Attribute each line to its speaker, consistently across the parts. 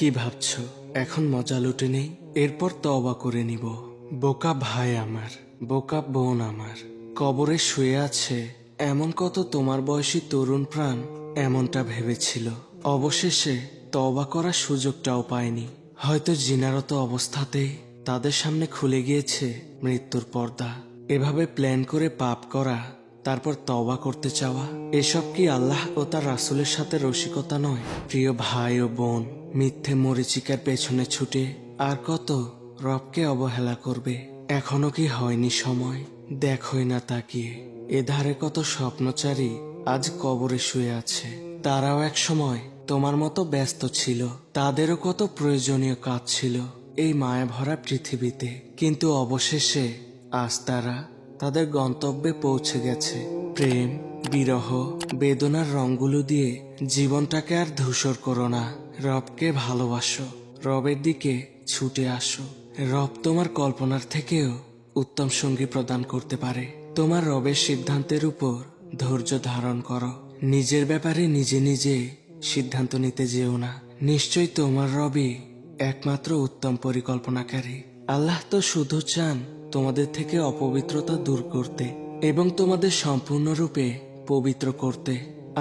Speaker 1: কি ভাবছো এখন মজা লুটে নেই, এরপর তওবা করে নিব? বোকা ভাই আমার, বোকা বোন আমার, কবরে শুয়ে আছে এমন কত তোমার বয়সী তরুণ প্রাণ এমনটা ভেবেছিল, অবশেষে তওবা করার সুযোগটাও পায়নি। হয়তো জিনারত অবস্থাতেই তাদের সামনে খুলে গিয়েছে মৃত্যুর পর্দা। এভাবে প্ল্যান করে পাপ করা, তারপর তওবা করতে চাওয়া, এসব কি আল্লাহ ও তার রাসূলের সাথে রসিকতা নয়? প্রিয় ভাই ও বোন, মিথ্যে মরিচিকার পেছনে ছুটে আর কত রবকে অবহেলা করবে? এখনো কি হয়নি সময়? দেখোই না তাকিয়ে, এধারে কত স্বপ্নচারী আজ কবরে শুয়ে আছে। তারাও এক সময় তোমার মতো ব্যস্ত ছিল, তাদেরও কত প্রয়োজনীয় কাজ ছিল এই মায়া ভরা পৃথিবীতে, কিন্তু অবশেষে আজ তারা তাদের গন্তব্যে পৌঁছে গেছে। প্রেম, বিরহ, বেদনার রঙগুলো দিয়ে জীবনটাকে আর ধূসর করো না। রবকে ভালোবাসো, রবের দিকে ছুটে আসো। রব তোমার কল্পনার থেকেও উত্তম সঙ্গী প্রদান করতে পারে। তোমার রবের সিদ্ধান্তের উপর ধৈর্য ধারণ করো। নিজের ব্যাপারে নিজে নিজে সিদ্ধান্ত নিতে যেও না। নিশ্চয়ই তোমার রবই একমাত্র উত্তম পরিকল্পনাকারী। আল্লাহ তো শুধু চান তোমাদের থেকে অপবিত্রতা দূর করতে এবং তোমাদের সম্পূর্ণরূপে পবিত্র করতে।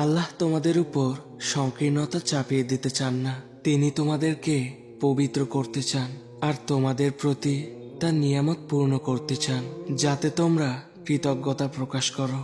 Speaker 1: আল্লাহ তোমাদের উপর সংকীর্ণতা চাপিয়ে দিতে চান না। তিনি তোমাদেরকে পবিত্র করতে চান আর তোমাদের প্রতি তার নিয়ামত পূর্ণ করতে চান, যাতে তোমরা কৃতজ্ঞতা প্রকাশ করো।